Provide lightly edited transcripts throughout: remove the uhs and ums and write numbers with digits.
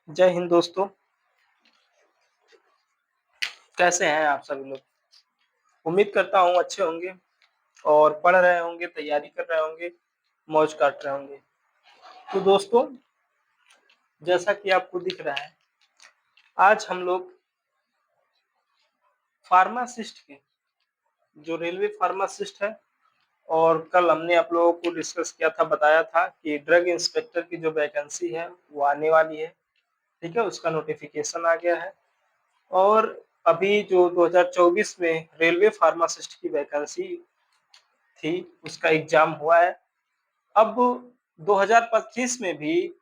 जय हिंद दोस्तों, कैसे हैं आप सभी लोग? उम्मीद करता हूँ अच्छे होंगे और पढ़ रहे होंगे, तैयारी कर रहे होंगे, मौज काट रहे होंगे। तो दोस्तों, जैसा कि आपको दिख रहा है, आज हम लोग फार्मासिस्ट के जो रेलवे फार्मासिस्ट है और कल हमने आप लोगों को डिस्कस किया था, बताया था कि ड्रग इंस्पेक्टर की जो वैकेंसी है वो आने वाली है। ठीक है, उसका नोटिफिकेशन आ गया है और अभी जो 2024 में रेलवे फार्मासिस्ट की वैकेंसी थी, उसका एग्जाम हुआ है। अब 2025 में भी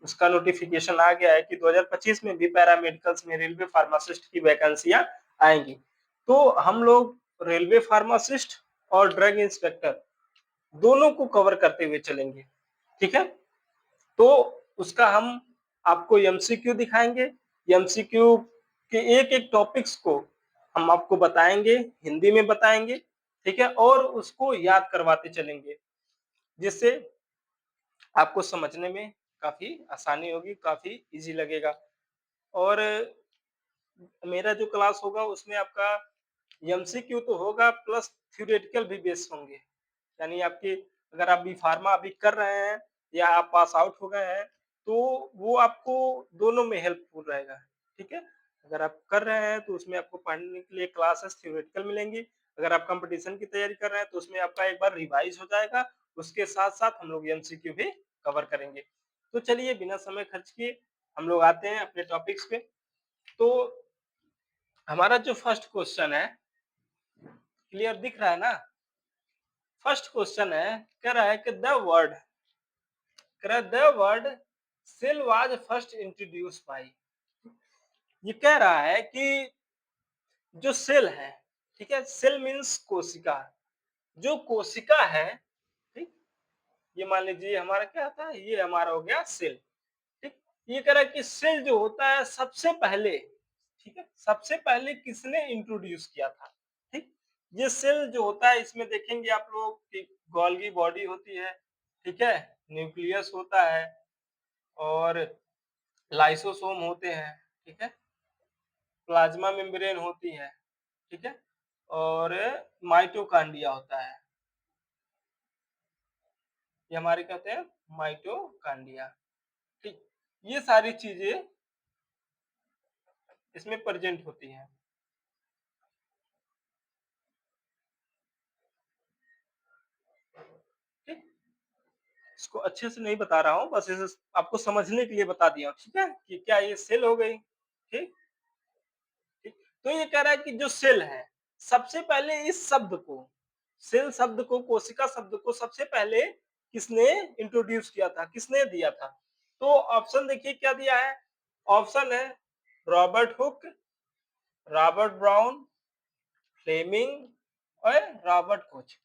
उसका नोटिफिकेशन आ गया है कि 2025 में भी पैरामेडिकल्स में रेलवे फार्मासिस्ट की वैकेंसियां आएंगी। तो हम लोग रेलवे फार्मासिस्ट और ड्रग इंस्पेक्टर दोनों को कवर करते हुए चलेंगे। ठीक है, तो उसका हम आपको एमसीक्यू दिखाएंगे। एमसीक्यू के एक एक टॉपिक्स को हम आपको बताएंगे, हिंदी में बताएंगे। ठीक है, और उसको याद करवाते चलेंगे, जिससे आपको समझने में काफी आसानी होगी, काफी इजी लगेगा। और मेरा जो क्लास होगा उसमें आपका एमसीक्यू तो होगा, प्लस थ्योरेटिकल भी बेस होंगे। यानी आपके, अगर आप बी फार्मा अभी कर रहे हैं या आप पास आउट हो गए हैं, तो वो आपको दोनों में हेल्पफुल रहेगा। ठीक है, अगर आप कर रहे हैं तो उसमें आपको पढ़ने के लिए क्लासेस थ्योरेटिकल मिलेंगी। अगर आप कंपटीशन की तैयारी कर रहे हैं तो उसमें आपका एक बार रिवाइज हो जाएगा। उसके साथ साथ हम लोग एमसीक्यू भी कवर करेंगे। तो चलिए, बिना समय खर्च किए हम लोग आते हैं अपने टॉपिक्स पे। तो हमारा जो फर्स्ट क्वेश्चन है, क्लियर दिख रहा है ना? फर्स्ट क्वेश्चन है, कह रहा है कि the word cell was first introduce by. ये कह रहा है कि जो सेल है, ठीक है, सेल मीन्स कोशिका। जो कोशिका है, ठीक, ये मान लीजिए हमारा क्या आता है, ये हमारा हो गया सेल। ठीक, ये कह रहा है कि सेल जो होता है सबसे पहले, ठीक है, सबसे पहले किसने इंट्रोड्यूस किया था? ठीक, ये सेल जो होता है, इसमें देखेंगे आप लोग कि गोल्गी बॉडी होती है, ठीक है, न्यूक्लियस होता है और लाइसोसोम होते हैं, ठीक है, प्लाज्मा मेम्ब्रेन होती है, ठीक है, और माइटोकांड्रिया होता है। ये हमारे कहते हैं माइटोकांड्रिया। ठीक, ये सारी चीजें इसमें प्रेजेंट होती हैं। ठीक, इसको अच्छे से नहीं बता रहा हूँ, बस इसे आपको समझने के लिए बता दिया हूँ। ठीक है, कि क्या ये सेल हो गई। ठीक, ठीक, तो ये कह रहा है कि जो सेल है, सबसे पहले इस शब्द को, सेल शब्द को, कोशिका शब्द को सबसे पहले किसने इंट्रोड्यूस किया था, किसने दिया था? तो ऑप्शन देखिए क्या दिया है। ऑप्शन है Robert Hooke, Robert Brown, Fleming और रॉबर्ट कोच।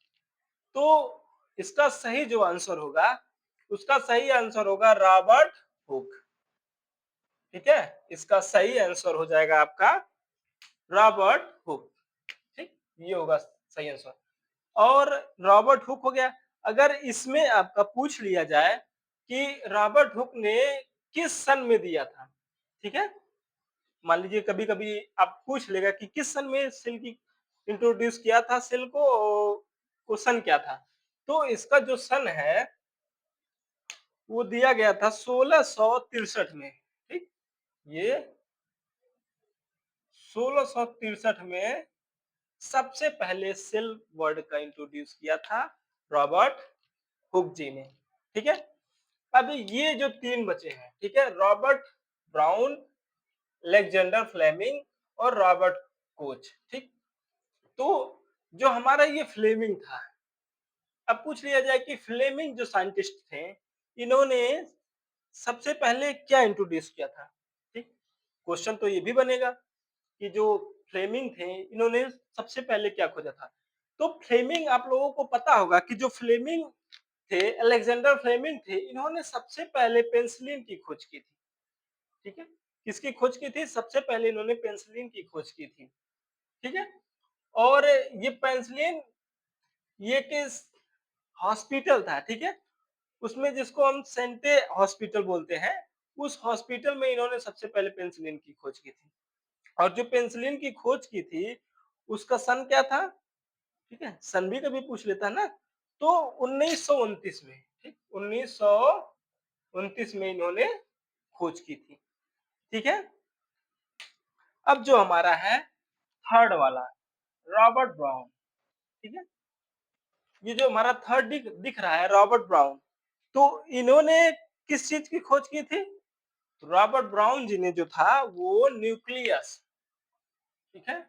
तो इसका सही जो आंसर होगा, उसका सही आंसर होगा रॉबर्ट हुक। ठीक है, इसका सही आंसर हो जाएगा आपका रॉबर्ट हुक। ठीक, ये होगा सही आंसर। और रॉबर्ट हुक हो गया। अगर इसमें आपका पूछ लिया जाए कि रॉबर्ट हुक ने किस सन में दिया था, ठीक है, मान लीजिए कभी कभी आप पूछ लेगा कि किस सन में सेल की इंट्रोड्यूस किया था सेल को, वो सन क्या था, तो इसका जो सन है वो दिया गया था 1663 में। ठीक, ये 1663 में सबसे पहले सेल वर्ड का इंट्रोड्यूस किया था रॉबर्ट हुक जी ने। ठीक है, अब ये जो तीन बचे हैं, ठीक है, रॉबर्ट ब्राउन, अलेक्जेंडर फ्लेमिंग और रॉबर्ट कोच। ठीक, तो जो हमारा ये फ्लेमिंग था, अब पूछ लिया जाए कि फ्लेमिंग जो साइंटिस्ट थे, इन्होंने सबसे पहले क्या इंट्रोड्यूस किया था? ठीक, क्वेश्चन तो ये भी बनेगा कि जो फ्लेमिंग थे, इन्होंने सबसे पहले क्या खोजा था? तो फ्लेमिंग, आप लोगों को पता होगा कि जो फ्लेमिंग थे, अलेक्जेंडर फ्लेमिंग थे, इन्होंने सबसे पहले पेनिसिलिन की खोज की थी। ठीक है, किसकी खोज की थी? सबसे पहले इन्होंने पेनिसिलिन की खोज की थी। ठीक है, और ये पेनिसिलिन, ये किस हॉस्पिटल था, ठीक है, उसमें जिसको हम सेंटे हॉस्पिटल बोलते हैं, उस हॉस्पिटल में इन्होंने सबसे पहले पेनिसिलिन की खोज की थी। और जो पेनिसिलिन की खोज की थी, उसका सन क्या था? ठीक है, सन भी कभी पूछ लेता है ना। तो 1929 में, ठीक, 1929 में इन्होंने खोज की थी। ठीक है। अब जो हमारा है थर्ड वाला, रॉबर्ट ब्राउन। ठीक है, ये जो हमारा थर्ड दिख रहा है रॉबर्ट ब्राउन, तो इन्होंने किस चीज की खोज की थी? तो रॉबर्ट ब्राउन जी ने जो था वो न्यूक्लियस, ठीक है,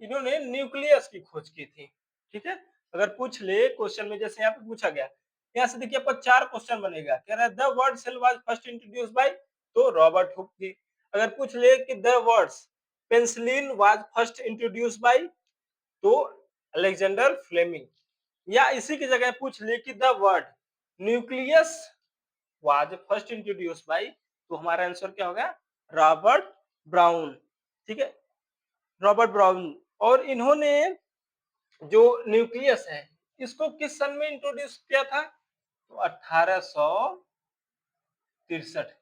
इन्होंने न्यूक्लियस की खोज की थी। ठीक है, अगर पूछ ले क्वेश्चन में, जैसे यहाँ पे पूछा गया, यहाँ से देखिए आपका 4 क्वेश्चन बनेगा। कह रहा है the word cell was first introduce by, तो रॉबर्ट हुक जी। अगर पूछ ले कि the words penicillin was first introduce by, तो अलेक्जेंडर फ्लेमिंग। या इसी की जगह पूछ ले कि the word nucleus was first introduce by, तो हमारा आंसर क्या होगा? Robert Brown. ठीक है, रॉबर्ट ब्राउन। और इन्होंने जो न्यूक्लियस है, इसको किस सन में इंट्रोड्यूस किया था? तो 1863,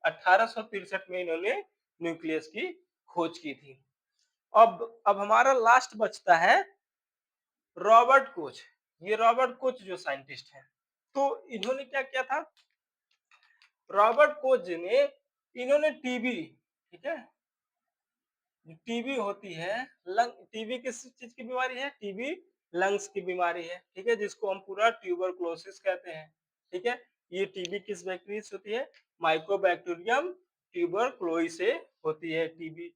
1863 में इन्होंने न्यूक्लियस की खोज की थी। अब हमारा लास्ट बचता है रॉबर्ट कोच। ये रॉबर्ट कोच जो साइंटिस्ट है, तो इन्होंने क्या किया था? रॉबर्ट कोच जी ने, इन्होंने टीबी, ठीक है, टीबी होती है, लंग, टीबी किस चीज की बीमारी है? टीबी लंग्स की बीमारी है। ठीक है, जिसको हम पूरा ट्यूबरकुलोसिस कहते हैं। ठीक है, ये टीबी किस बैक्टीरिया से होती है? माइकोबैक्टीरियम ट्यूबरकुलोई से होती है टीबी।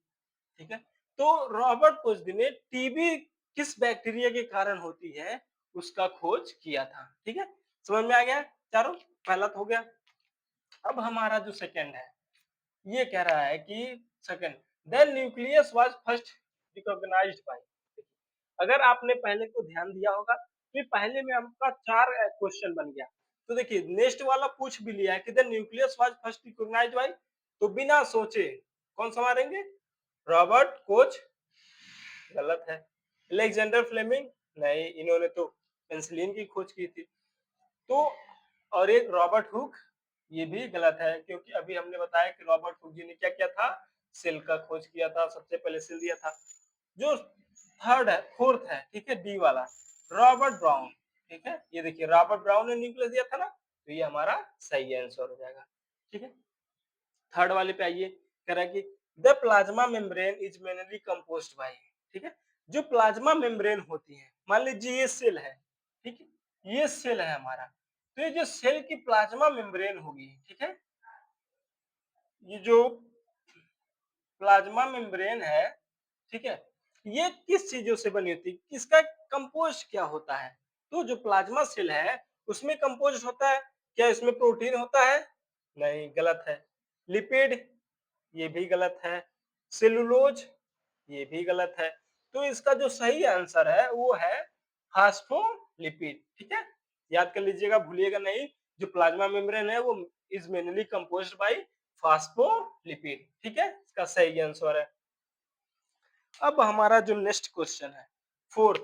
ठीक है, तो रॉबर्ट कोच ने टीबी किस बैक्टीरिया के कारण होती है, उसका खोज किया था। ठीक है, समझ में आ गया चारों? पहला तो हो गया। अब हमारा जो सेकंड है, ये कह रहा है कि second, the nucleus was first recognized by. अगर आपने पहले को ध्यान दिया होगा, तो पहले में आपका 4 क्वेश्चन बन गया। तो देखिए नेक्स्ट वाला पूछ भी लिया है कि the nucleus was first recognized by, तो बिना सोचे कौन सा मारेंगे? रॉबर्ट कोच, गलत है। अलेक्जेंडर फ्लेमिंग, नहीं, इन्होंने तो पेनिसिलिन की खोज की थी। तो और एक रॉबर्ट हुक, ये भी गलत है, क्योंकि अभी हमने बताया कि रॉबर्ट हुक जी ने क्या किया था? सेल का खोज किया था, सबसे पहले सेल दिया था। जो थर्ड है, फोर्थ है, ठीक है, डी वाला, रॉबर्ट ब्राउन। ठीक है, ये देखिए रॉबर्ट ब्राउन ने न्यूक्लियस दिया था ना, तो ये हमारा सही आंसर हो जाएगा। ठीक है, थर्ड वाले पे आइए। कह रहा है कि the plasma membrane is mainly composed bye. ठीक है, जो प्लाज्मा मेम्ब्रेन होती है, मान लीजिए ये सेल है, ठीक है, ये सेल है हमारा, तो ये जो सेल की प्लाज्मा मेम्ब्रेन होगी, ठीक है, ये जो प्लाज्मा मेम्ब्रेन है, ठीक है, ये किस चीजों से बनी होती है? इसका कंपोस्ट क्या होता है? तो जो प्लाज्मा सेल है, उसमें कंपोस्ट होता है। क्या इसमें प्रोटीन होता है? नहीं, गलत है। लिपिड, ये भी गलत है। सेलुलोज, ये भी गलत है। तो इसका जो सही आंसर है वो है फास्फोलिपिड। ठीक है, याद कर लीजिएगा, भूलिएगा नहीं। जो प्लाज्मा मेम्ब्रेन है वो is mainly composed bye phospholipid. ठीक है, इसका सही आंसर है। अब हमारा जो नेक्स्ट क्वेश्चन है, फोर्थ,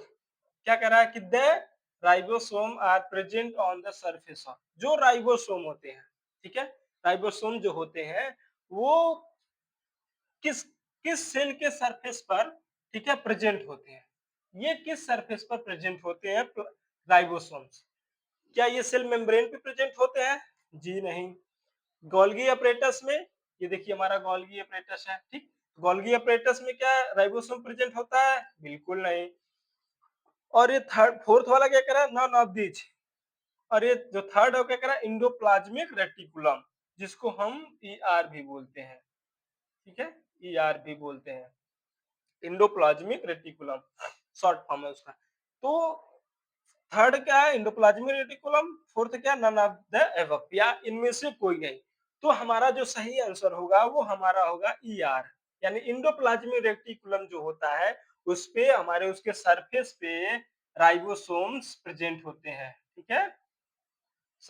क्या कह रहा है कि the ribosome are present on the surface of, जो राइबोसोम होते हैं, ठीक है, राइबोसोम जो होते हैं वो किस किस सेल के सरफेस पर, ठीक है, प्रेजेंट होते हैं? ये किस सरफेस पर प्रेजेंट होते हैं राइबोसोम्स? क्या ये सेल मेम्ब्रेन पे प्रेजेंट होते हैं? जी नहीं। गोल्गी अपरेटस में, ये देखिए हमारा गोल्गी अपरेटस है, ठीक, गोल्गी अपरेटस में क्या राइबोसोम प्रेजेंट होता है? बिल्कुल नहीं। और ये थर्ड फोर्थ वाला क्या कह रहा है? None of these. और ये जो थर्ड है क्या कह रहा है? इंडोप्लाज्मिक रेटिकुलम, जिसको हम ईआर भी बोलते हैं। ठीक है, ईआर भी बोलते हैं, इंडोप्लाज्मिक रेटिकुलम शॉर्ट फॉर्म है उसका। तो थर्ड क्या है? Endoplasmic reticulum. फोर्थ क्या? नन ऑफ द एबव, या इनमें से कोई नहीं। तो हमारा जो सही आंसर होगा वो हमारा होगा ईआर, यानी इंडोप्लाज्मिक रेटिकुलम जो होता है उस पे हमारे उसके सरफेस पे राइबोसोम्स प्रेजेंट होते हैं। ठीक है,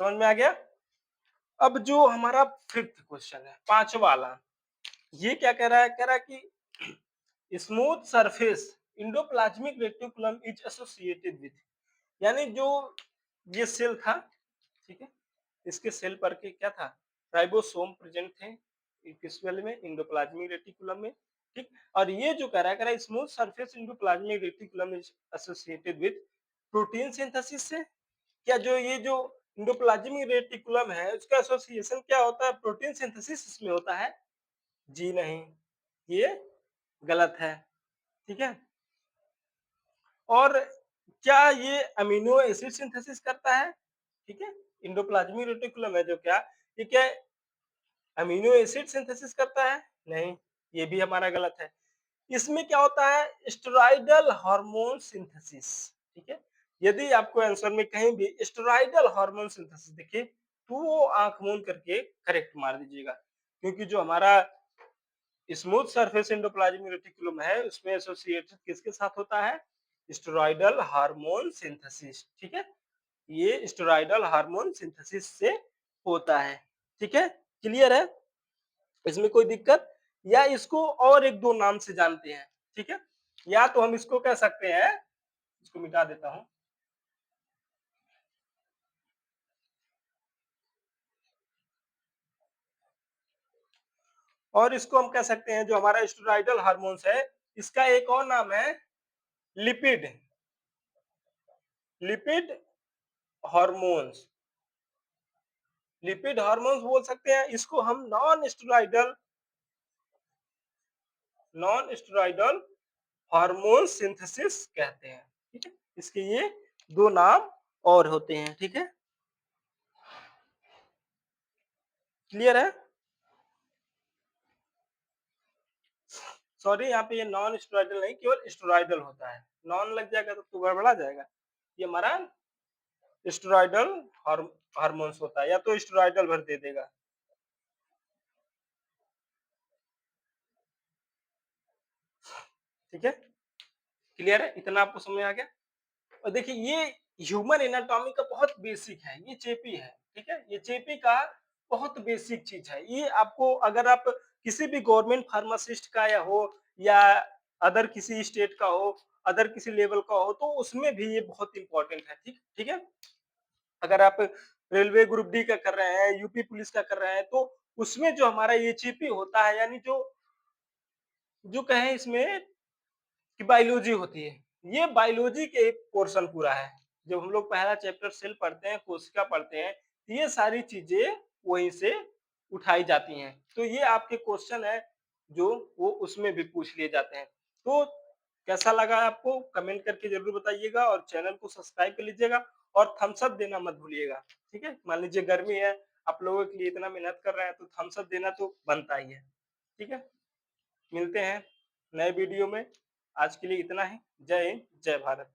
समझ में आ गया? अब जो हमारा फिफ्थ क्वेश्चन है, पांचवा वाला, ये क्या कह रहा है? कह रहा है कि smooth surface endoplasmic reticulum is associated with, यानी जो ये सेल था, ठीक है, इसके सेल पर के क्या था, राइबोसोम प्रेजेंट थे किस वाले में, एंडोप्लाज्मिक रेटिकुलम में, ठीक। और ये जो कह रहा है smooth surface endoplasmic reticulum is associated with protein synthesis से। क्या जो ये जो एंडोप्लाज्मिक रेटिकुलम है उसका एसोसिएशन क्या होता है, प्रोटीन सिंथेसिस इसमें होता है? जी नहीं, ये गलत है, ठीक है। और क्या ये अमीनो एसिड सिंथेसिस करता है? ठीक है, एंडोप्लाज्मिक रेटिकुलम है जो क्या, ये क्या अमीनो एसिड सिंथेसिस करता है? नहीं, ये भी हमारा गलत है। इसमें क्या होता है, स्टेरॉयडल हार्मोन सिंथेसिस, ठीक है। यदि आपको आंसर में कहीं भी स्टेरॉयडल हार्मोन सिंथेसिस दिखे तो वो आंख मूंद करके करेक्ट मार दीजिएगा, क्योंकि जो हमारा स्मूथ सरफेस एंडोप्लाज्मिक रेटिकुलम है उसमें एसोसिएटेड किसके साथ होता है, स्टेरॉयडल हार्मोन सिंथेसिस, ठीक है। ये स्टेरॉयडल हार्मोन सिंथेसिस से होता है, ठीक है। क्लियर है, इसमें कोई दिक्कत? या इसको और एक दो नाम से जानते हैं, ठीक है। या तो हम इसको कह सकते हैं, इसको मिटा देता हूं, और इसको हम कह सकते हैं जो हमारा स्टेरॉयडल हार्मोन्स है इसका एक और नाम है lipid, lipid hormones, lipid hormones बोल सकते हैं। इसको हम नॉन स्टेरॉयडल हार्मोन सिंथेसिस कहते हैं, ठीक है। इसके ये दो नाम और होते हैं, ठीक है। क्लियर है? सॉरी, यहाँ पे ये नॉन स्टेरॉयडल नहीं, केवल स्टेरॉयडल होता है। नॉन लग जाएगा तो गड़बड़ा जाएगा। ये हमारा स्टेरॉयडल हार्मोन्स होता है, या तो स्टेरॉयडल भर दे देगा। ठीक है, क्लियर है, इतना आपको समझ आ गया। और देखिए ये ह्यूमन एनाटॉमी का बहुत बेसिक है, ये चेपी है, ठीक है। ये चेपी का बहुत बेसिक चीज है। ये आपको अगर आप किसी भी गवर्नमेंट फार्मासिस्ट का या हो, या अदर किसी स्टेट का हो, अदर किसी लेवल का हो, तो उसमें भी ये बहुत इंपॉर्टेंट है, ठीक ठीक है। अगर आप रेलवे ग्रुप डी का कर रहे हैं, यूपी पुलिस का कर रहे हैं, तो उसमें जो हमारा ये चीपी होता है, यानी जो जो कहें इसमें कि बायोलॉजी होती है, ये बायोलॉजी के एक पोर्शन पूरा है। जब हम लोग पहला चैप्टर सेल पढ़ते हैं, कोशिका पढ़ते हैं, तो ये सारी चीजें वहीं से उठाई जाती हैं। तो ये आपके क्वेश्चन है जो वो उसमें भी पूछ लिए जाते हैं। तो कैसा लगा आपको, कमेंट करके जरूर बताइएगा, और चैनल को सब्सक्राइब कर लीजिएगा, और थम्स अप देना मत भूलिएगा, ठीक है। मान लीजिए गर्मी है, आप लोगों के लिए इतना मेहनत कर रहे हैं, तो थम्स अप देना तो बनता ही है, ठीक है। मिलते हैं नए वीडियो में, आज के लिए इतना ही। जय हिंद, जय भारत।